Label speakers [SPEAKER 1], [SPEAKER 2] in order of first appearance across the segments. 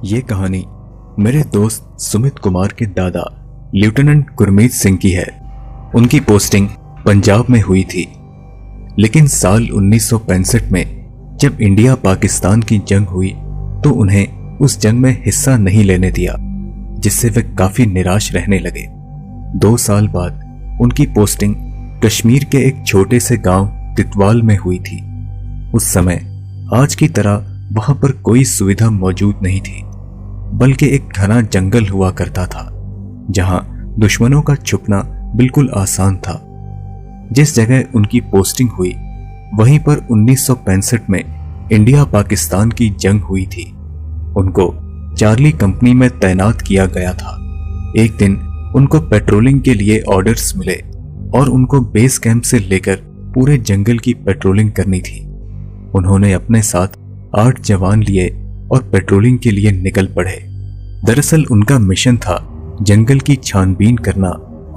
[SPEAKER 1] ये कहानी मेरे दोस्त सुमित कुमार के दादा लेफ्टिनेंट गुरमीत सिंह की है। उनकी पोस्टिंग पंजाब में हुई थी, लेकिन साल 1965 में जब इंडिया पाकिस्तान की जंग हुई तो उन्हें उस जंग में हिस्सा नहीं लेने दिया, जिससे वे काफी निराश रहने लगे। 2 साल बाद उनकी पोस्टिंग कश्मीर के एक छोटे से गांव तितवाल में हुई थी। उस समय आज की तरह वहां पर कोई सुविधा मौजूद नहीं थी, बल्कि एक घना जंगल हुआ करता था जहां दुश्मनों का छुपना बिल्कुल आसान था। जिस जगह उनकी पोस्टिंग हुई वहीं पर 1965 में इंडिया पाकिस्तान की जंग हुई थी। उनको चार्ली कंपनी में तैनात किया गया था। एक दिन उनको पेट्रोलिंग के लिए ऑर्डर्स मिले और उनको बेस कैंप से लेकर पूरे जंगल की पेट्रोलिंग करनी थी। उन्होंने अपने साथ 8 जवान लिए और पेट्रोलिंग के लिए निकल पड़े। दरअसल उनका मिशन था जंगल की छानबीन करना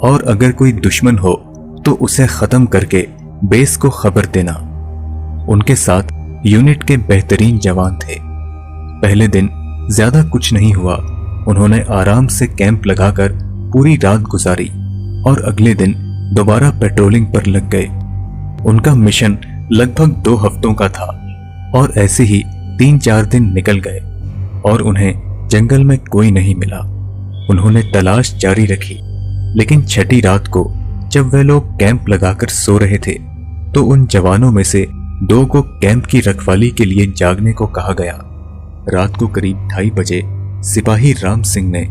[SPEAKER 1] और अगर कोई दुश्मन हो तो उसे खत्म करके बेस को खबर देना। उनके साथ यूनिट के बेहतरीन जवान थे। पहले दिन ज्यादा कुछ नहीं हुआ। उन्होंने आराम से कैंप लगाकर पूरी रात गुजारी और अगले दिन दोबारा पेट्रोलिंग पर लग गए। उनका मिशन लगभग 2 हफ्तों का था और ऐसे ही 3-4 दिन निकल गए और उन्हें जंगल में कोई नहीं मिला। उन्होंने तलाश जारी रखी, लेकिन छठी रात को जब वे लोग कैंप लगाकर सो रहे थे तो उन जवानों में से 2 को कैंप की रखवाली के लिए जागने को कहा गया। रात को करीब 2:30 बजे सिपाही राम सिंह ने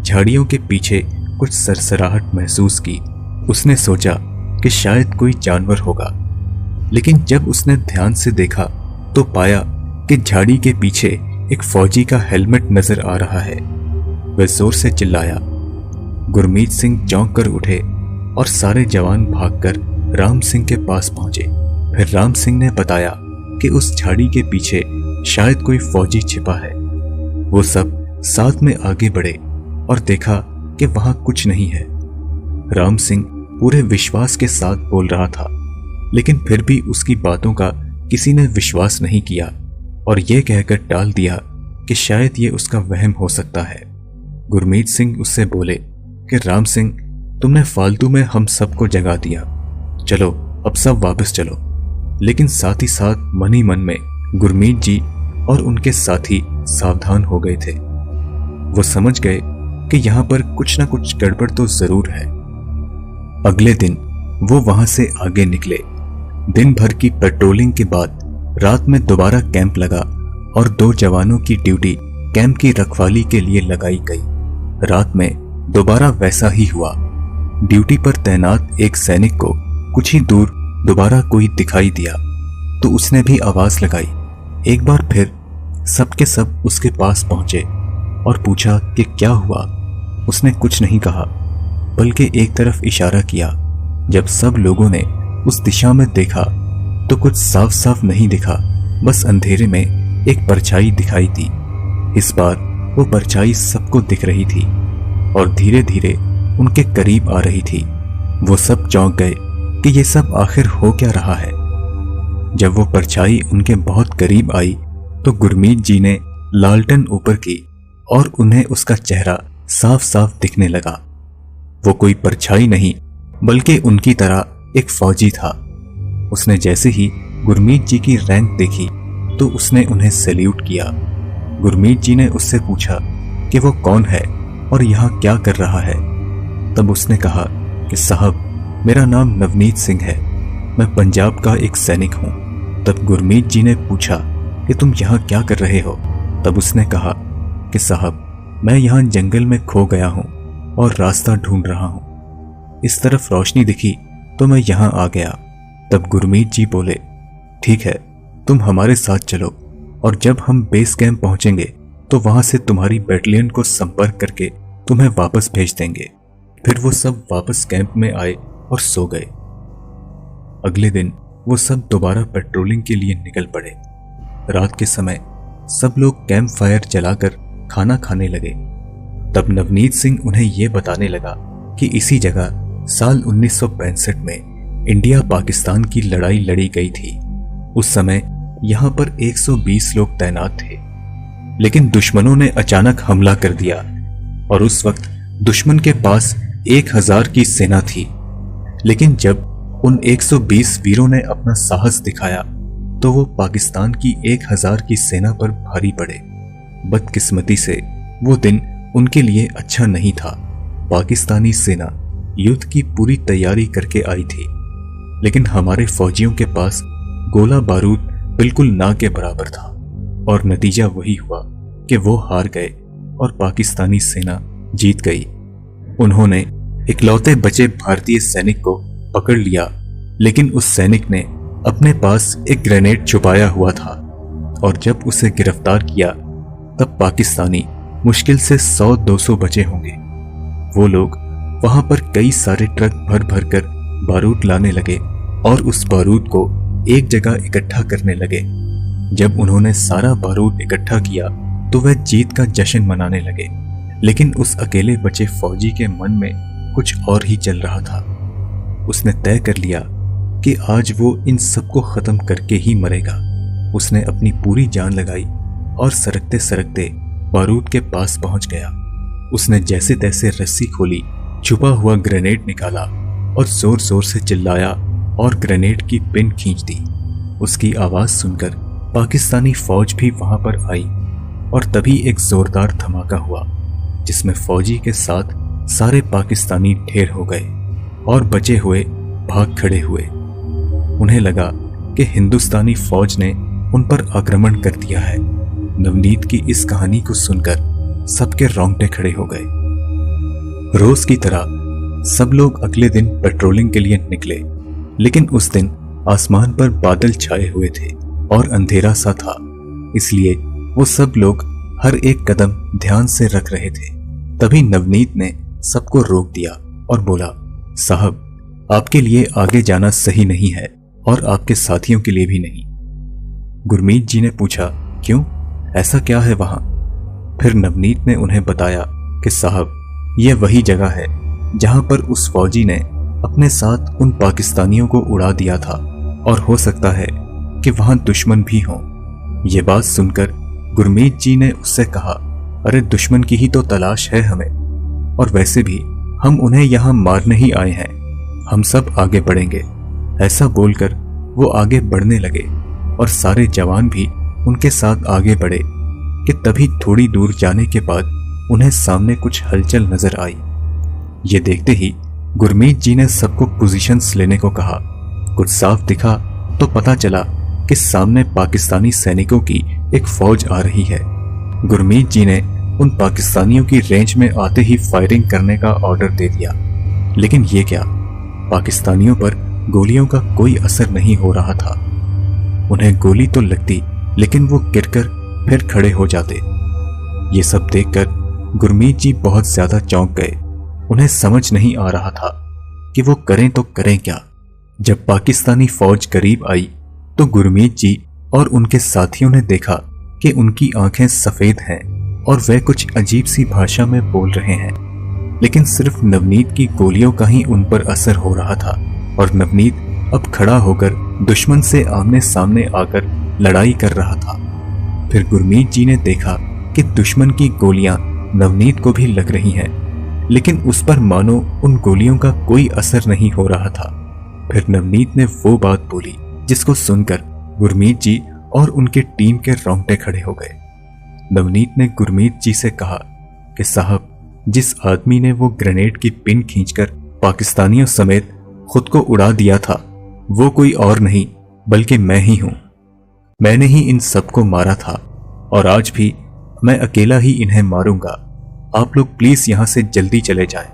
[SPEAKER 1] झाड़ियों के पीछे कुछ सरसराहट महसूस की। उसने सोचा कि शायद कोई जानवर होगा, लेकिन जब उसने ध्यान से देखा तो पाया कि झाड़ी के पीछे एक फौजी का हेलमेट नजर आ रहा है। वह जोर से चिल्लाया। गुरमीत सिंह चौंक कर उठे और सारे जवान भागकर राम सिंह के पास पहुंचे। फिर राम सिंह ने बताया कि उस झाड़ी के पीछे शायद कोई फौजी छिपा है। वो सब साथ में आगे बढ़े और देखा कि वहां कुछ नहीं है। राम सिंह पूरे विश्वास के साथ बोल रहा था, लेकिन फिर भी उसकी बातों का किसी ने विश्वास नहीं किया और यह कहकर टाल दिया कि शायद ये उसका वहम हो सकता है। गुरमीत सिंह उससे बोले कि राम सिंह, तुमने फालतू में हम सबको जगा दिया, चलो अब सब वापस चलो। लेकिन साथ ही साथ मन ही मन में गुरमीत जी और उनके साथी सावधान हो गए थे। वो समझ गए कि यहां पर कुछ ना कुछ गड़बड़ तो जरूर है। अगले दिन वो वहां से आगे निकले। दिन भर की पेट्रोलिंग के बाद रात में दोबारा कैंप लगा और 2 जवानों की ड्यूटी कैंप की रखवाली के लिए लगाई गई। रात में दोबारा वैसा ही हुआ। ड्यूटी पर तैनात एक सैनिक को कुछ ही दूर दोबारा कोई दिखाई दिया तो उसने भी आवाज लगाई। एक बार फिर सबके सब उसके पास पहुंचे और पूछा कि क्या हुआ। उसने कुछ नहीं कहा, बल्कि एक तरफ इशारा किया। जब सब लोगों ने उस दिशा में देखा तो कुछ साफ साफ नहीं दिखा, बस अंधेरे में एक परछाई दिखाई दी। इस बार वो परछाई सबको दिख रही थी और धीरे धीरे उनके करीब आ रही थी। वो सब चौंक गए कि ये सब आखिर हो क्या रहा है। जब वो परछाई उनके बहुत करीब आई तो गुरमीत जी ने लालटेन ऊपर की और उन्हें उसका चेहरा साफ साफ दिखने लगा। वो कोई परछाई नहीं बल्कि उनकी तरह एक फौजी था। उसने जैसे ही गुरमीत जी की रैंक देखी तो उसने उन्हें सैल्यूट किया। गुरमीत जी ने उससे पूछा कि वो कौन है और यहाँ क्या कर रहा है। तब उसने कहा कि साहब, मेरा नाम नवनीत सिंह है, मैं पंजाब का एक सैनिक हूँ। तब गुरमीत जी ने पूछा कि तुम यहाँ क्या कर रहे हो। तब उसने कहा कि साहब, मैं यहाँ जंगल में खो गया हूँ और रास्ता ढूंढ रहा हूँ। इस तरफ रोशनी दिखी तो मैं यहाँ आ गया। तब गुरमीत जी बोले, ठीक है, तुम हमारे साथ चलो और जब हम बेस कैंप पहुंचेंगे तो वहां से तुम्हारी बैटलियन को संपर्क करके तुम्हें वापस भेज देंगे। फिर वो सब वापस कैंप में आए और सो गए। अगले दिन वो सब दोबारा पेट्रोलिंग के लिए निकल पड़े। रात के समय सब लोग कैंप फायर जलाकर खाना खाने लगे। तब नवनीत सिंह उन्हें यह बताने लगा कि इसी जगह साल 1965 में इंडिया पाकिस्तान की लड़ाई लड़ी गई थी। उस समय यहां पर 120 लोग तैनात थे। लेकिन दुश्मनों ने अचानक हमला कर दिया और उस वक्त दुश्मन के पास 1000 की सेना थी। लेकिन जब उन 120 वीरों ने अपना साहस दिखाया तो वो पाकिस्तान की 1000 की सेना पर भारी पड़े। बदकिस्मती से वो दिन उनके लिए अच्छा नहीं था। पाकिस्तानी सेना युद्ध की पूरी तैयारी करके आई थी, लेकिन हमारे फौजियों के पास गोला बारूद बिल्कुल ना के बराबर था और नतीजा वही हुआ कि वो हार गए और पाकिस्तानी सेना जीत गई। उन्होंने इकलौते बचे भारतीय सैनिक को पकड़ लिया, लेकिन उस सैनिक ने अपने पास एक ग्रेनेड छुपाया हुआ था और जब उसे गिरफ्तार किया तब पाकिस्तानी मुश्किल से 100-200 बचे होंगे। वो लोग वहां पर कई सारे ट्रक भर भर कर बारूद लाने लगे और उस बारूद को एक जगह इकट्ठा करने लगे। जब उन्होंने सारा बारूद इकट्ठा किया तो वह जीत का जश्न मनाने लगे, लेकिन उस अकेले बचे फौजी के मन में कुछ और ही चल रहा था। उसने तय कर लिया कि आज वो इन सबको खत्म करके ही मरेगा। उसने अपनी पूरी जान लगाई और सरकते सरकते बारूद के पास पहुंच गया। उसने जैसे तैसे रस्सी खोली, छुपा हुआ ग्रेनेड निकाला और जोर जोर से चिल्लाया और ग्रेनेड की पिन खींच दी। उसकी आवाज सुनकर पाकिस्तानी फौज भी वहां पर आई और तभी एक जोरदार धमाका हुआ, जिसमें फौजी के साथ सारे पाकिस्तानी ढेर हो गए और बचे हुए भाग खड़े हुए। उन्हें लगा कि हिंदुस्तानी फौज ने उन पर आक्रमण कर दिया है। नवनीत की इस कहानी को सुनकर सबके रोंगटे खड़े हो गए। रोज की तरह सब लोग अगले दिन पेट्रोलिंग के लिए निकले, लेकिन उस दिन आसमान पर बादल छाए हुए थे और अंधेरा सा था, इसलिए वो सब लोग हर एक कदम ध्यान से रख रहे थे। तभी नवनीत ने सबको रोक दिया और बोला, साहब, आपके लिए आगे जाना सही नहीं है और आपके साथियों के लिए भी नहीं। गुरमीत जी ने पूछा, क्यों, ऐसा क्या है वहां? फिर नवनीत ने उन्हें बताया कि साहब, यह वही जगह है जहां पर उस फौजी ने अपने साथ उन पाकिस्तानियों को उड़ा दिया था और हो सकता है कि वहां दुश्मन भी हों। ये बात सुनकर गुरमीत जी ने उससे कहा, अरे दुश्मन की ही तो तलाश है हमें, और वैसे भी हम उन्हें यहां मारने ही आए हैं, हम सब आगे बढ़ेंगे। ऐसा बोलकर वो आगे बढ़ने लगे और सारे जवान भी उनके साथ आगे बढ़े कि तभी थोड़ी दूर जाने के बाद उन्हें सामने कुछ हलचल नजर आई। ये देखते ही गुरमीत जी ने सबको पोजीशंस लेने को कहा। कुछ साफ दिखा तो पता चला कि सामने पाकिस्तानी सैनिकों की एक फौज आ रही है। गुरमीत जी ने उन पाकिस्तानियों की रेंज में आते ही फायरिंग करने का ऑर्डर दे दिया, लेकिन ये क्या, पाकिस्तानियों पर गोलियों का कोई असर नहीं हो रहा था। उन्हें गोली तो लगती, लेकिन वो गिरकर फिर खड़े हो जाते। ये सब देखकर गुरमीत जी बहुत ज्यादा चौंक गए। उन्हें समझ नहीं आ रहा था कि वो करें तो करें क्या। जब पाकिस्तानी फौज करीब आई तो गुरमीत जी और उनके साथियों ने देखा कि उनकी आंखें सफेद हैं और वे कुछ अजीब सी भाषा में बोल रहे हैं, लेकिन सिर्फ नवनीत की गोलियों का ही उन पर असर हो रहा था और नवनीत अब खड़ा होकर दुश्मन से आमने सामने आकर लड़ाई कर रहा था। फिर गुरमीत जी ने देखा कि दुश्मन की गोलियां नवनीत को भी लग रही हैं, लेकिन उस पर मानो उन गोलियों का कोई असर नहीं हो रहा था। फिर नवनीत ने वो बात बोली जिसको सुनकर गुरमीत जी और उनके टीम के रोंगटे खड़े हो गए। नवनीत ने गुरमीत जी से कहा कि साहब, जिस आदमी ने वो ग्रेनेड की पिन खींचकर पाकिस्तानियों समेत खुद को उड़ा दिया था, वो कोई और नहीं बल्कि मैं ही हूं। मैंने ही इन सबको मारा था और आज भी मैं अकेला ही इन्हें मारूंगा। आप लोग प्लीज यहां से जल्दी चले जाएं।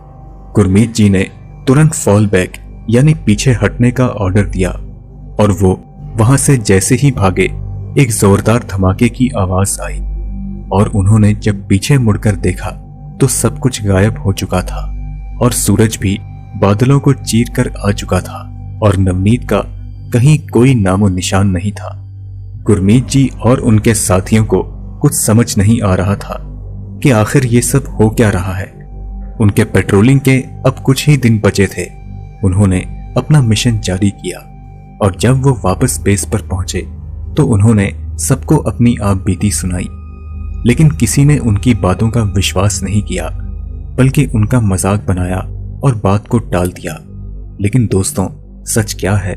[SPEAKER 1] गुरमीत जी ने तुरंत फॉल बैक यानी पीछे हटने का ऑर्डर दिया और वो वहां से जैसे ही भागे, एक जोरदार धमाके की आवाज आई और उन्होंने जब पीछे मुड़कर देखा तो सब कुछ गायब हो चुका था और सूरज भी बादलों को चीर कर आ चुका था और नवनीत का कहीं कोई नामो निशान नहीं था। गुरमीत जी और उनके साथियों को कुछ समझ नहीं आ रहा था कि आखिर ये सब हो क्या रहा है। उनके पेट्रोलिंग के अब कुछ ही दिन बचे थे। उन्होंने अपना मिशन जारी किया और जब वो वापस बेस पर पहुंचे तो उन्होंने सबको अपनी आप बीती सुनाई। लेकिन किसी ने उनकी बातों का विश्वास नहीं किया, बल्कि उनका मजाक बनाया और बात को टाल दिया। लेकिन दोस्तों, सच क्या है,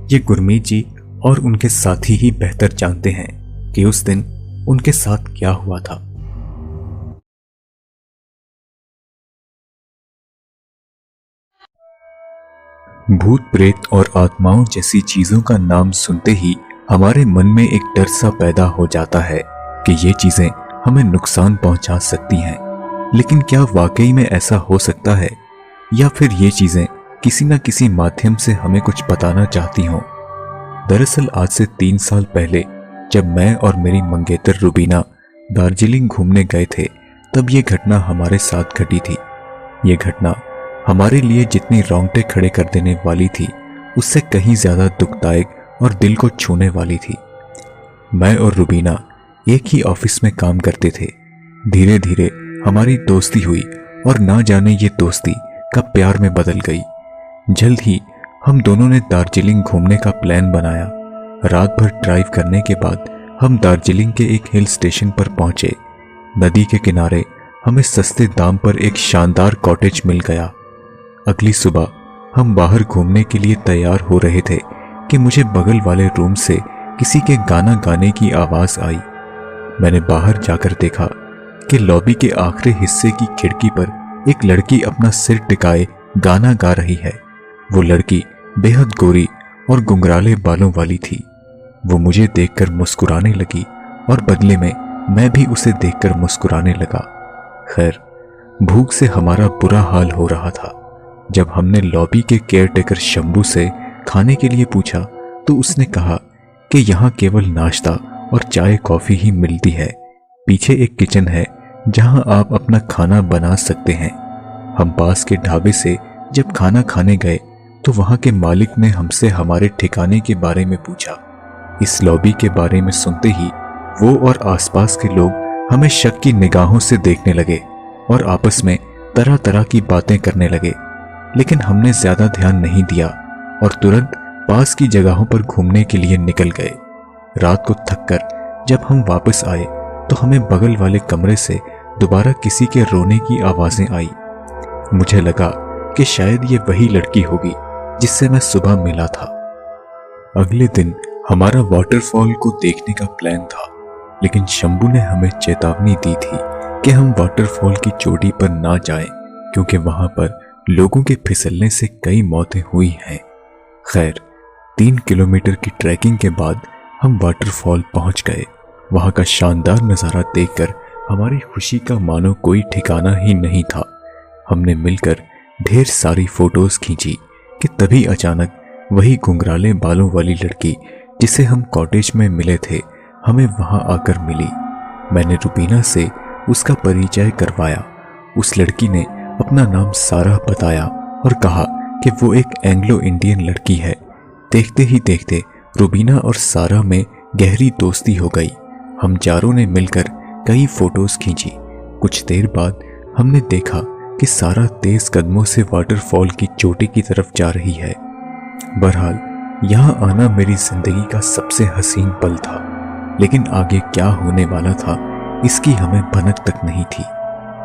[SPEAKER 1] ये गुरमीत जी और उनके साथी ही बेहतर जानते हैं कि उस दिन उनके साथ क्या हुआ था। भूत प्रेत और आत्माओं जैसी चीजों का नाम सुनते ही हमारे मन में एक डर सा पैदा हो जाता है कि ये चीजें हमें नुकसान पहुंचा सकती हैं। लेकिन क्या वाकई में ऐसा हो सकता है, या फिर ये चीजें किसी न किसी माध्यम से हमें कुछ बताना चाहती हों? दरअसल आज से 3 साल पहले जब मैं और मेरी मंगेतर रुबीना दार्जिलिंग घूमने गए थे, तब ये घटना हमारे साथ घटी थी। ये घटना हमारे लिए जितनी रोंगटे खड़े कर देने वाली थी, उससे कहीं ज्यादा दुखदायक और दिल को छूने वाली थी। मैं और रुबीना एक ही ऑफिस में काम करते थे। धीरे धीरे हमारी दोस्ती हुई और ना जाने ये दोस्ती कब प्यार में बदल गई। जल्द ही हम दोनों ने दार्जिलिंग घूमने का प्लान बनाया। रात भर ड्राइव करने के बाद हम दार्जिलिंग के एक हिल स्टेशन पर पहुंचे। नदी के किनारे हमें सस्ते दाम पर एक शानदार कॉटेज मिल गया। अगली सुबह हम बाहर घूमने के लिए तैयार हो रहे थे कि मुझे बगल वाले रूम से किसी के गाना गाने की आवाज आई। मैंने बाहर जाकर देखा कि लॉबी के आखिरी हिस्से की खिड़की पर एक लड़की अपना सिर टिकाए गाना गा रही है। वो लड़की बेहद गोरी और गुंगराले बालों वाली थी। वो मुझे देखकर मुस्कुराने लगी और बदले में मैं भी उसे देखकर मुस्कुराने लगा। खैर, भूख से हमारा बुरा हाल हो रहा था। जब हमने लॉबी के केयरटेकर शंभू से खाने के लिए पूछा तो उसने कहा कि यहाँ केवल नाश्ता और चाय कॉफी ही मिलती है। पीछे एक किचन है जहाँ आप अपना खाना बना सकते हैं। हम पास के ढाबे से जब खाना खाने गए तो वहाँ के मालिक ने हमसे हमारे ठिकाने के बारे में पूछा। इस लॉबी के बारे में सुनते ही वो और आसपास के लोग हमें शक की निगाहों से देखने लगे और आपस में तरह तरह की बातें करने लगे। लेकिन हमने ज्यादा ध्यान नहीं दिया और तुरंत पास की जगहों पर घूमने के लिए निकल गए। रात को थककर जब हम वापस आए तो हमें बगल वाले कमरे से दोबारा किसी के रोने की आवाजें आई। मुझे लगा कि शायद ये वही लड़की होगी जिससे मैं सुबह मिला था। अगले दिन हमारा वाटरफॉल को देखने का प्लान था, लेकिन शंभू ने हमें चेतावनी दी थी कि हम वाटरफॉल की चोटी पर ना जाएं, क्योंकि वहां पर लोगों के फिसलने से कई मौतें हुई हैं। खैर, 3 किलोमीटर की ट्रैकिंग के बाद हम वाटरफॉल पहुंच गए। वहां का शानदार नजारा देखकर हमारी खुशी का मानो कोई ठिकाना ही नहीं था। हमने मिलकर ढेर सारी फोटोज खींची कि तभी अचानक वही गुंगराले बालों वाली लड़की जिसे हम कॉटेज में मिले थे, हमें वहां आकर मिली। मैंने रुबीना से उसका परिचय करवाया। उस लड़की ने अपना नाम सारा बताया और कहा कि वो एक एंग्लो इंडियन लड़की है। देखते ही देखते रुबीना और सारा में गहरी दोस्ती हो गई। हम चारों ने मिलकर कई फोटोज खींची। कुछ देर बाद हमने देखा कि सारा तेज कदमों से वाटरफॉल की चोटी की तरफ जा रही है। बहरहाल, यहाँ आना मेरी जिंदगी का सबसे हसीन पल था, लेकिन आगे क्या होने वाला था इसकी हमें भनक तक नहीं थी।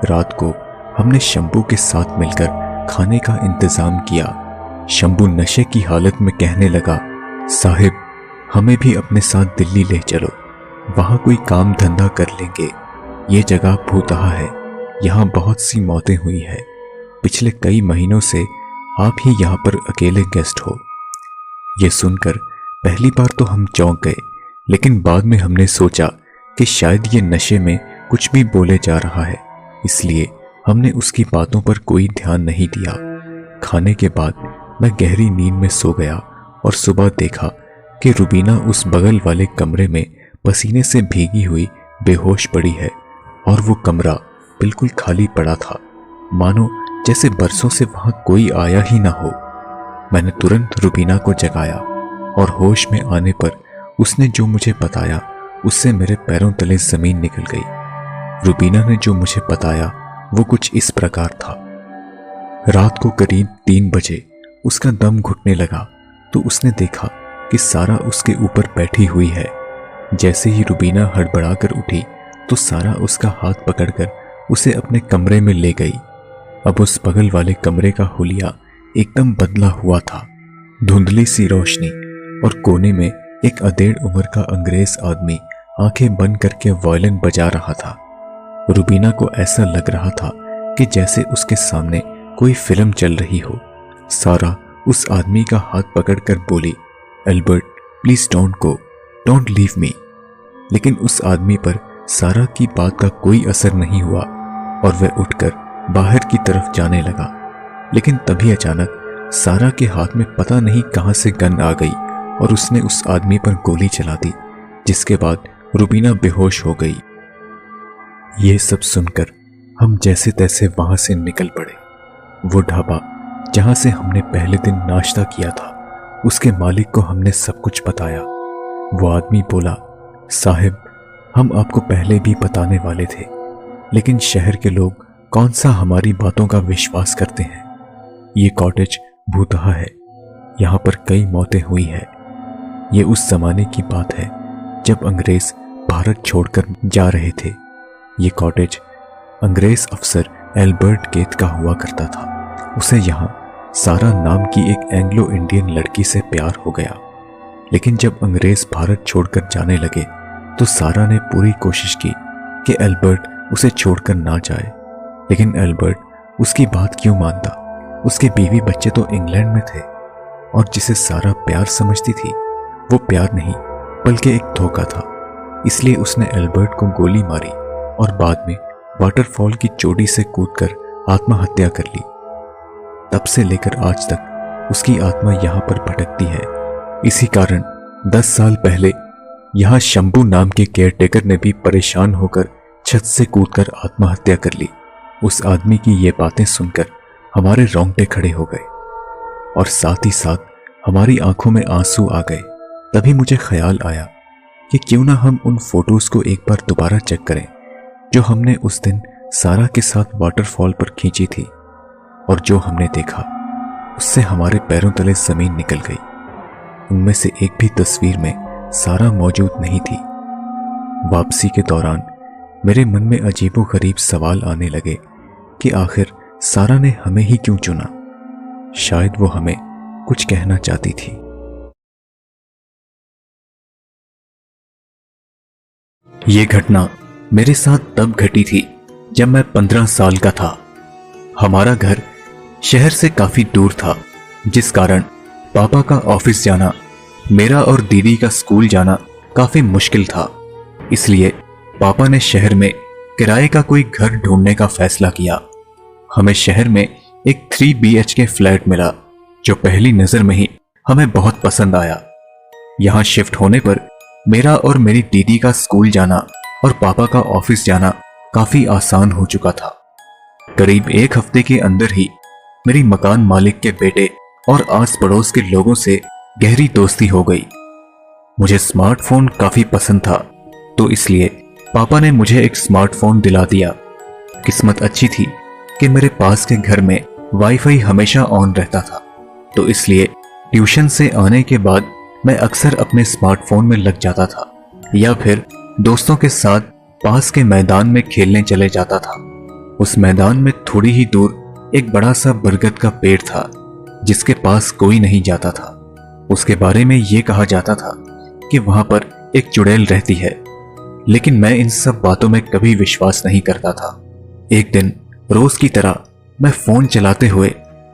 [SPEAKER 1] रात को हमने शंभू के साथ मिलकर खाने का इंतजाम किया। शंभू नशे की हालत में कहने लगा, साहिब, हमें भी अपने साथ दिल्ली ले चलो, वहां कोई काम धंधा कर लेंगे। ये जगह भूतहा है, यहाँ बहुत सी मौतें हुई है। पिछले कई महीनों से आप ही यहाँ पर अकेले गेस्ट हो। ये सुनकर पहली बार तो हम चौंक गए, लेकिन बाद में हमने सोचा कि शायद ये नशे में कुछ भी बोले जा रहा है, इसलिए हमने उसकी बातों पर कोई ध्यान नहीं दिया। खाने के बाद मैं गहरी नींद में सो गया और सुबह देखा कि रुबीना उस बगल वाले कमरे में पसीने से भीगी हुई बेहोश पड़ी है और वो कमरा बिल्कुल खाली पड़ा था, मानो जैसे बरसों से वहां कोई आया ही ना हो। मैंने तुरंत रुबीना को जगाया और होश में आने पर उसने जो मुझे बताया उससे मेरे पैरों तले जमीन निकल गई। रुबीना ने जो मुझे बताया वो कुछ इस प्रकार था। रात को करीब 3 बजे उसका दम घुटने लगा तो उसने देखा कि सारा उसके ऊपर बैठी हुई है। जैसे ही रुबीना हड़बड़ाकर उठी तो सारा उसका हाथ पकड़कर उसे अपने कमरे में ले गई। अब उस बगल वाले कमरे का हुलिया एकदम बदला हुआ था। धुंधली सी रोशनी और कोने में एक अधेड़ उम्र का अंग्रेज आदमी आंखें बंद करके वायलिन बजा रहा था। रुबीना को ऐसा लग रहा था कि जैसे उसके सामने कोई फिल्म चल रही हो। सारा उस आदमी का हाथ पकड़कर बोली, Albert please don't go, don't leave me. लेकिन उस आदमी पर सारा की बात का कोई असर नहीं हुआ और वह उठकर बाहर की तरफ जाने लगा। लेकिन तभी अचानक सारा के हाथ में पता नहीं कहां से गन आ गई और उसने उस आदमी पर गोली चला दी, जिसके बाद रुबीना बेहोश हो गई। ये सब सुनकर हम जैसे तैसे वहां से निकल पड़े। वो ढाबा जहां से हमने पहले दिन नाश्ता किया था, उसके मालिक को हमने सब कुछ बताया। वो आदमी बोला, साहिब हम आपको पहले भी बताने वाले थे, लेकिन शहर के लोग कौन सा हमारी बातों का विश्वास करते हैं। ये कॉटेज भूतहा है, यहाँ पर कई मौतें हुई हैं। ये उस जमाने की बात है जब अंग्रेज भारत छोड़कर जा रहे थे। ये कॉटेज अंग्रेज अफसर एल्बर्ट गेथ का हुआ करता था। उसे यहाँ सारा नाम की एक एंग्लो इंडियन लड़की से प्यार हो गया। लेकिन जब अंग्रेज भारत छोड़कर जाने लगे तो सारा ने पूरी कोशिश की कि एल्बर्ट उसे छोड़कर ना जाए। लेकिन एल्बर्ट उसकी बात क्यों मानता? उसके बीवी बच्चे तो इंग्लैंड में थे और जिसे सारा प्यार समझती थी वो प्यार नहीं बल्कि एक धोखा था। इसलिए उसने एल्बर्ट को गोली मारी और बाद में वाटरफॉल की चोटी से कूदकर आत्महत्या कर ली। तब से लेकर आज तक उसकी आत्मा यहाँ पर भटकती है। इसी कारण 10 साल पहले यहाँ शंभू नाम के केयरटेकर ने भी परेशान होकर छत से कूदकर आत्महत्या कर ली। उस आदमी की ये बातें सुनकर हमारे रोंगटे खड़े हो गए और साथ ही साथ हमारी आंखों में आंसू आ गए। तभी मुझे ख्याल आया कि क्यों ना हम उन फोटोज को एक बार दोबारा चेक करें जो हमने उस दिन सारा के साथ वाटरफॉल पर खींची थी। और जो हमने देखा उससे हमारे पैरों तले जमीन निकल गई। उनमें से एक भी तस्वीर में सारा मौजूद नहीं थी। वापसी के दौरान मेरे मन में अजीबोगरीब सवाल आने लगे कि आखिर सारा ने हमें ही क्यों चुना। शायद वो हमें कुछ कहना चाहती थी। ये घटना मेरे साथ तब घटी थी जब मैं 15 साल का था। हमारा घर शहर से काफी दूर था, जिस कारण पापा का ऑफिस जाना, मेरा और दीदी का स्कूल जाना काफी मुश्किल था। इसलिए पापा ने शहर में किराए का कोई घर ढूंढने का फैसला किया। हमें शहर में एक 3 BHK फ्लैट मिला जो पहली नजर में ही हमें बहुत पसंद आया। यहां शिफ्ट होने पर मेरा और मेरी दीदी का स्कूल जाना और पापा का ऑफिस जाना काफी आसान हो चुका था। करीब 1 हफ्ते के अंदर ही मेरी मकान मालिक के बेटे और आस पड़ोस के लोगों से गहरी दोस्ती हो गई। मुझे स्मार्टफोन काफी पसंद था, तो इसलिए पापा ने मुझे एक स्मार्टफोन दिला दिया। किस्मत अच्छी थी कि मेरे पास के घर में वाईफाई हमेशा ऑन रहता था, तो इसलिए ट्यूशन से आने के बाद मैं अक्सर अपने स्मार्टफोन में लग जाता था या फिर दोस्तों के साथ पास के मैदान में खेलने चले जाता था। उस मैदान में थोड़ी ही दूर एक बड़ा सा बरगद का पेड़ था जिसके पास कोई नहीं जाता था। उसके बारे में ये कहा जाता था कि वहां पर एक चुड़ैल रहती है, लेकिन मैं इन सब बातों में कभी विश्वास नहीं करता था। एक दिन रोज की तरह मैं फोन चलाते हुए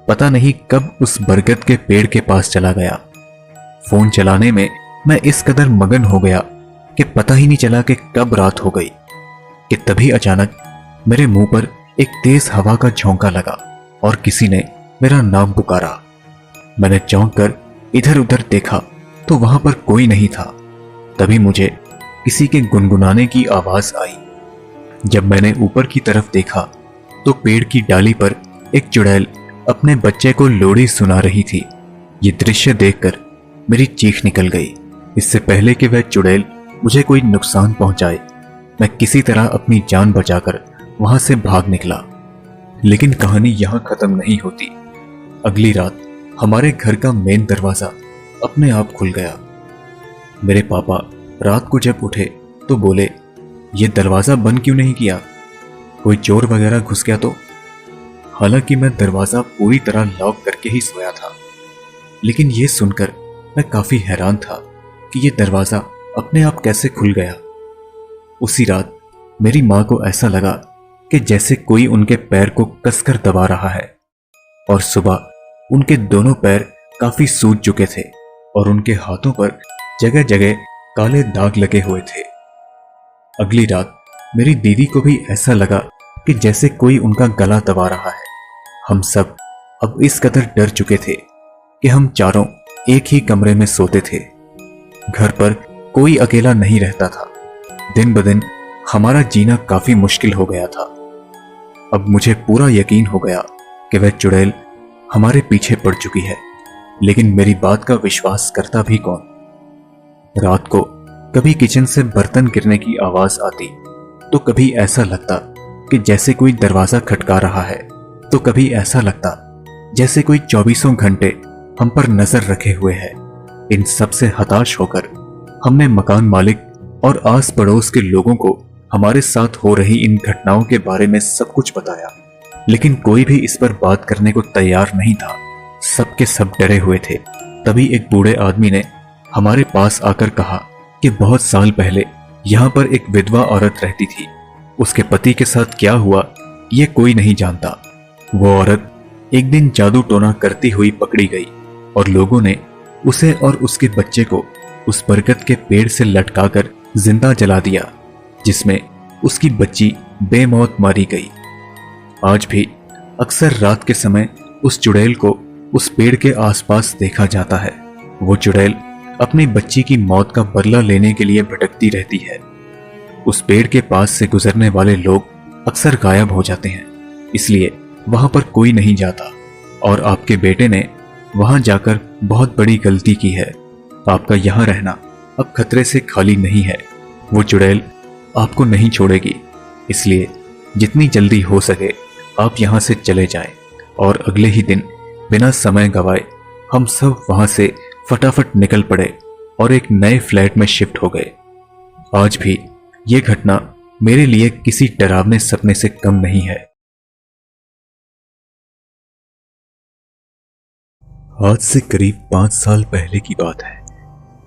[SPEAKER 1] पता नहीं कब उस बरगद के पेड़ के पास चला गया। फोन चलाने में मैं इस कदर मगन हो गया कि पता ही नहीं चला कि कब रात हो गई कि तभी अचानक मेरे मुंह पर एक तेज हवा का झोंका लगा और किसी ने मेरा नाम पुकारा। मैंने चौंक कर इधर उधर देखा तो वहां पर कोई नहीं था। तभी मुझे किसी के गुनगुनाने की आवाज आई। जब मैंने ऊपर की तरफ देखा तो पेड़ की डाली पर एक चुड़ैल अपने बच्चे को लोरी सुना रही थी। ये दृश्य देखकर मेरी चीख निकल गई। इससे पहले कि वह चुड़ैल मुझे कोई नुकसान पहुंचाए, मैं किसी तरह अपनी जान बचाकर वहां से भाग निकला। लेकिन कहानी यहां खत्म नहीं होती। अगली रात हमारे घर का मेन दरवाजा अपने आप खुल गया। मेरे पापा रात को जब उठे तो बोले, ये दरवाजा बंद क्यों नहीं किया? कोई चोर वगैरह घुस गया तो? हालांकि मैं दरवाजा पूरी तरह लॉक करके ही सोया था, लेकिन यह सुनकर मैं काफी हैरान था कि यह दरवाजा अपने आप कैसे खुल गया। उसी रात मेरी मां को ऐसा लगा कि जैसे कोई उनके पैर को कसकर दबा रहा है, और सुबह उनके दोनों पैर काफी सूज चुके थे और उनके हाथों पर जगह जगह काले दाग लगे हुए थे। अगली रात मेरी दीदी को भी ऐसा लगा कि जैसे कोई उनका गला दबा रहा है। हम सब अब इस कदर डर चुके थे कि हम चारों एक ही कमरे में सोते थे। घर पर कोई अकेला नहीं रहता था। दिन ब दिन हमारा जीना काफी मुश्किल हो गया था। अब मुझे पूरा यकीन हो गया कि वह चुड़ैल हमारे पीछे पड़ चुकी है, लेकिन मेरी बात का विश्वास करता भी कौन। रात को कभी किचन से बर्तन गिरने की आवाज आती तो कभी ऐसा लगता कि जैसे कोई दरवाजा खटका रहा है, तो कभी ऐसा लगता जैसे कोई 24 घंटे हम पर नजर रखे हुए है। इन सब से हताश होकर हमने मकान मालिक और आस पड़ोस के लोगों को हमारे साथ हो रही इन घटनाओं के बारे में सब कुछ बताया, लेकिन कोई भी इस पर बात करने को तैयार नहीं था। सबके सब डरे हुए थे। तभी एक बूढ़े आदमी ने हमारे पास आकर कहा कि बहुत साल पहले यहाँ पर एक विधवा औरत रहती थी। उसके पति के साथ क्या हुआ ये कोई नहीं जानता। वो औरत एक दिन जादू टोना करती हुई पकड़ी गई और लोगों ने उसे और उसके बच्चे को उस बरगद के पेड़ से लटकाकर जिंदा जला दिया, जिसमें उसकी बच्ची बेमौत मारी गई। आज भी अक्सर रात के समय उस चुड़ैल को उस पेड़ के आसपास देखा जाता है। वो चुड़ैल अपनी बच्ची की मौत का बदला लेने के लिए भटकती रहती है। उस पेड़ के पास से गुजरने वाले लोग अक्सर गायब हो जाते हैं, इसलिए वहां पर कोई नहीं जाता। और आपके बेटे ने वहां जाकर बहुत बड़ी गलती की है। आपका यहां रहना अब खतरे से खाली नहीं है। वो चुड़ैल आपको नहीं छोड़ेगी, इसलिए जितनी जल्दी हो सके आप यहां से चले जाएं। और अगले ही दिन बिना समय गवाए हम सब वहां से फटाफट निकल पड़े और एक नए फ्लैट में शिफ्ट हो गए। आज भी ये घटना मेरे लिए किसी डरावने सपने से कम नहीं है। आज से करीब 5 साल पहले की बात है।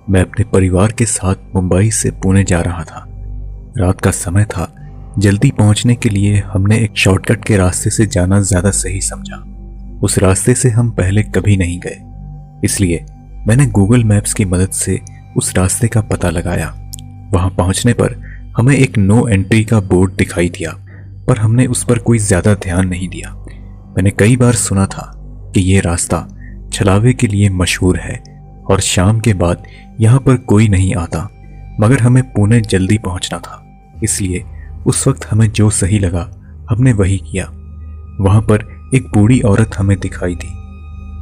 [SPEAKER 1] मैं अपने परिवार के साथ मुंबई से पुणे जा रहा था। रात का समय था। जल्दी पहुंचने के लिए हमने एक शॉर्टकट के रास्ते से जाना ज्यादा सही समझा। उस रास्ते से हम पहले कभी नहीं गए, इसलिए मैंने गूगल मैप्स की मदद से उस रास्ते का पता लगाया। वहां पहुंचने पर हमें एक नो एंट्री का बोर्ड दिखाई दिया, पर हमने उस पर कोई ज्यादा ध्यान नहीं दिया। मैंने कई बार सुना था कि यह रास्ता छलावे के लिए मशहूर है और शाम के बाद यहाँ पर कोई नहीं आता, मगर हमें पुणे जल्दी पहुंचना था, इसलिए उस वक्त हमें जो सही लगा हमने वही किया। वहां पर एक बूढ़ी औरत हमें दिखाई दी।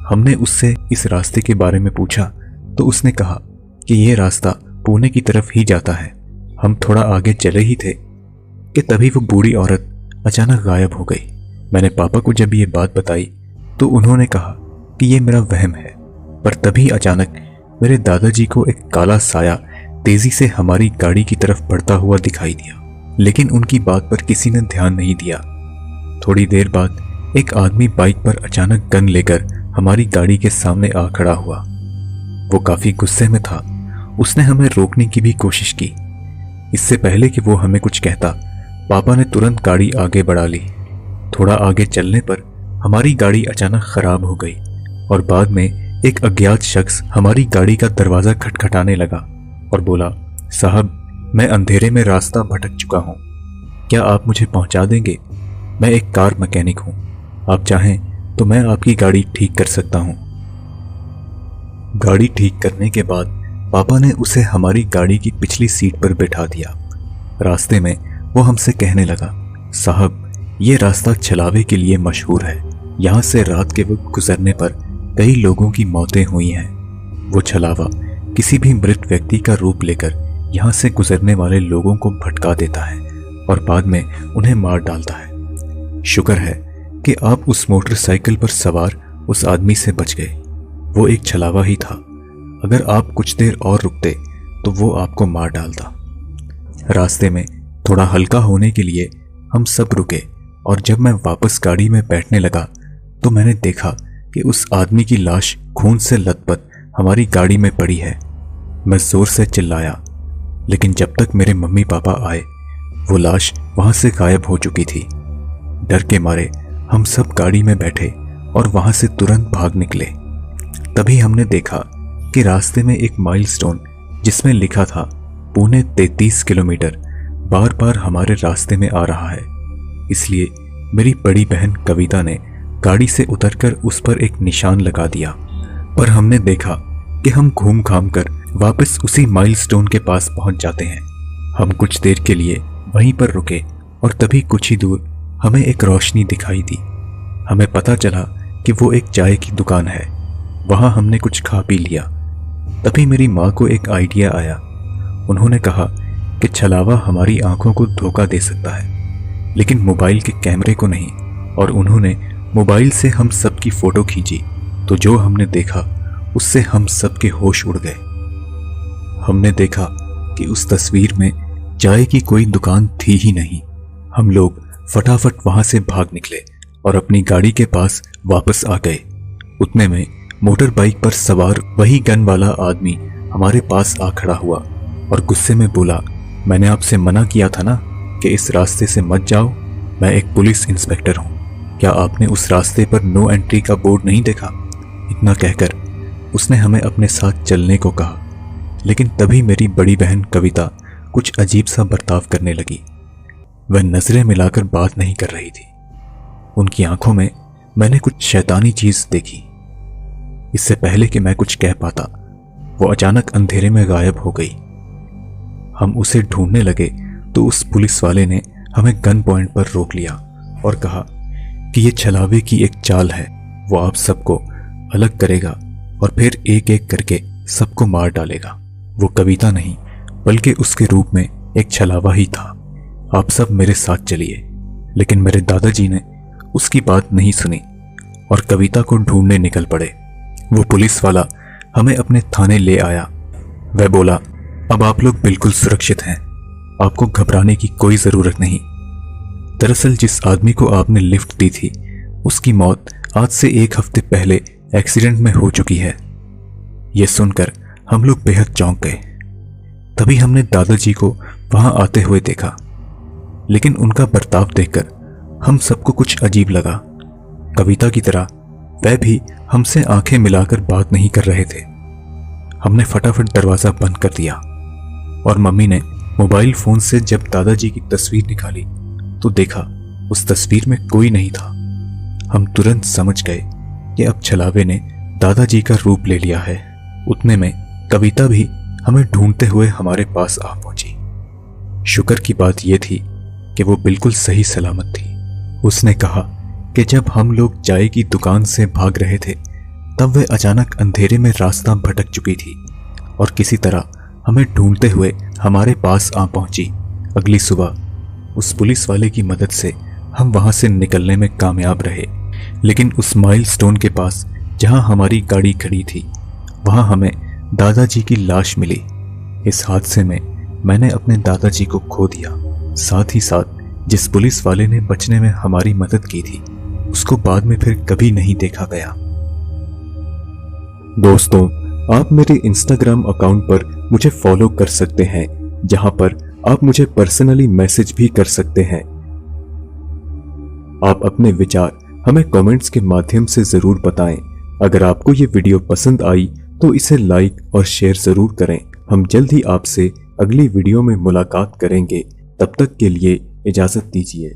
[SPEAKER 1] हमने उससे इस रास्ते के बारे में पूछा तो उसने कहा कि यह रास्ता पुणे की तरफ ही जाता है। हम थोड़ा आगे चले ही थे कि तभी वो बूढ़ी औरत अचानक गायब हो गई। मैंने पापा को जब ये बात बताई तो उन्होंने कहा कि ये मेरा वहम है, पर तभी अचानक मेरे दादाजी को एक काला साया तेजी से हमारी गाड़ी की तरफ बढ़ता हुआ दिखाई दिया, लेकिन उनकी बात पर किसी ने ध्यान नहीं दिया। थोड़ी देर बाद एक आदमी बाइक पर अचानक गन लेकर हमारी गाड़ी के सामने आ खड़ा हुआ। वो काफी गुस्से में था। उसने हमें रोकने की भी कोशिश की। इससे पहले कि वो हमें कुछ कहता, पापा ने तुरंत गाड़ी आगे बढ़ा ली। थोड़ा आगे चलने पर हमारी गाड़ी अचानक खराब हो गई और बाद में एक अज्ञात शख्स हमारी गाड़ी का दरवाजा खटखटाने लगा और बोला, साहब, मैं अंधेरे में रास्ता भटक चुका हूं, क्या आप मुझे पहुंचा देंगे? मैं एक कार मैकेनिक हूं, आप चाहें तो मैं आपकी गाड़ी ठीक कर सकता हूं। गाड़ी ठीक करने के बाद पापा ने उसे हमारी गाड़ी की पिछली सीट पर बैठा दिया। रास्ते में वो हमसे कहने लगा, साहब, ये रास्ता छलावे के लिए मशहूर है। यहाँ से रात के वक्त गुजरने पर कई लोगों की मौतें हुई हैं। वो छलावा किसी भी मृत व्यक्ति का रूप लेकर यहाँ से गुजरने वाले लोगों को भटका देता है और बाद में उन्हें मार डालता है। शुक्र है कि आप उस मोटरसाइकिल पर सवार उस आदमी से बच गए। वो एक छलावा ही था। अगर आप कुछ देर और रुकते तो वो आपको मार डालता। रास्ते में थोड़ा हल्का होने के लिए हम सब रुके और जब मैं वापस गाड़ी में बैठने लगा तो मैंने देखा कि उस आदमी की लाश खून से लथपथ हमारी गाड़ी में पड़ी है। मैं जोर से चिल्लाया, लेकिन जब तक मेरे मम्मी पापा आए वो लाश वहां से गायब हो चुकी थी। डर के मारे हम सब गाड़ी में बैठे और वहां से तुरंत भाग निकले। तभी हमने देखा कि रास्ते में एक माइलस्टोन जिसमें लिखा था पुणे 33 किलोमीटर बार बार हमारे रास्ते में आ रहा है। इसलिए मेरी बड़ी बहन कविता ने गाड़ी से उतरकर उस पर एक निशान लगा दिया। पर हमने देखा कि हम घूम घाम कर वापस उसी माइलस्टोन के पास पहुंच जाते हैं। हम कुछ देर के लिए वहीं पर रुके और तभी कुछ ही दूर हमें एक रोशनी दिखाई दी। हमें पता चला कि वो एक चाय की दुकान है। वहां हमने कुछ खा पी लिया। तभी मेरी माँ को एक आइडिया आया। उन्होंने कहा कि छलावा हमारी आंखों को धोखा दे सकता है, लेकिन मोबाइल के कैमरे को नहीं। और उन्होंने मोबाइल से हम सब की फोटो खींची तो जो हमने देखा उससे हम सब के होश उड़ गए। हमने देखा कि उस तस्वीर में चाय की कोई दुकान थी ही नहीं। हम लोग फटाफट वहां से भाग निकले और अपनी गाड़ी के पास वापस आ गए। उतने में मोटर बाइक पर सवार वही गन वाला आदमी हमारे पास आ खड़ा हुआ और गुस्से में बोला, मैंने आपसे मना किया था ना कि इस रास्ते से मत जाओ। मैं एक पुलिस इंस्पेक्टर हूँ। क्या आपने उस रास्ते पर नो एंट्री का बोर्ड नहीं देखा? इतना कहकर उसने हमें अपने साथ चलने को कहा। लेकिन तभी मेरी बड़ी बहन कविता कुछ अजीब सा बर्ताव करने लगी। वह नजरें मिलाकर बात नहीं कर रही थी। उनकी आंखों में मैंने कुछ शैतानी चीज देखी। इससे पहले कि मैं कुछ कह पाता वो अचानक अंधेरे में गायब हो गई। हम उसे ढूंढने लगे तो उस पुलिस वाले ने हमें गन पॉइंट पर रोक लिया और कहा कि ये छलावे की एक चाल है। वो आप सबको अलग करेगा और फिर एक एक करके सबको मार डालेगा। वो कविता नहीं बल्कि उसके रूप में एक छलावा ही था। आप सब मेरे साथ चलिए। लेकिन मेरे दादाजी ने उसकी बात नहीं सुनी और कविता को ढूंढने निकल पड़े। वो पुलिस वाला हमें अपने थाने ले आया। वह बोला, अब आप लोग बिल्कुल सुरक्षित हैं, आपको घबराने की कोई जरूरत नहीं। दरअसल जिस आदमी को आपने लिफ्ट दी थी उसकी मौत आज से 1 हफ्ते पहले एक्सीडेंट में हो चुकी है। यह सुनकर हम लोग बेहद चौंक गए। तभी हमने दादाजी को वहां आते हुए देखा, लेकिन उनका बर्ताव देखकर हम सबको कुछ अजीब लगा। कविता की तरह वह भी हमसे आंखें मिलाकर बात नहीं कर रहे थे। हमने फटाफट दरवाजा बंद कर दिया और मम्मी ने मोबाइल फोन से जब दादाजी की तस्वीर निकाली तो देखा उस तस्वीर में कोई नहीं था। हम तुरंत समझ गए कि अब छलावे ने दादाजी का रूप ले लिया है। उतने में कविता भी हमें ढूंढते हुए हमारे पास आ पहुंची। शुक्र की बात यह थी कि वो बिल्कुल सही सलामत थी। उसने कहा कि जब हम लोग चाय की दुकान से भाग रहे थे तब वह अचानक अंधेरे में रास्ता भटक चुकी थी और किसी तरह हमें ढूंढते हुए हमारे पास आ पहुंची। अगली सुबह उस पुलिस वाले की मदद से हम वहां से निकलने में कामयाब रहे। लेकिन उस माइलस्टोन के पास जहां हमारी गाड़ी खड़ी थी वहां हमें दादाजी की लाश मिली। इस हादसे में मैंने अपने दादाजी को खो दिया। साथ ही साथ जिस पुलिस वाले ने बचने में हमारी मदद की थी उसको बाद में फिर कभी नहीं देखा गया। दोस्तों, आप मेरे इंस्टाग्राम अकाउंट पर मुझे फॉलो कर सकते हैं, जहां पर आप मुझे पर्सनली मैसेज भी कर सकते हैं। आप अपने विचार हमें कमेंट्स के माध्यम से जरूर बताएं। अगर आपको ये वीडियो पसंद आई तो इसे लाइक और शेयर जरूर करें। हम जल्द ही आपसे अगली वीडियो में मुलाकात करेंगे। तब तक के लिए इजाजत दीजिए।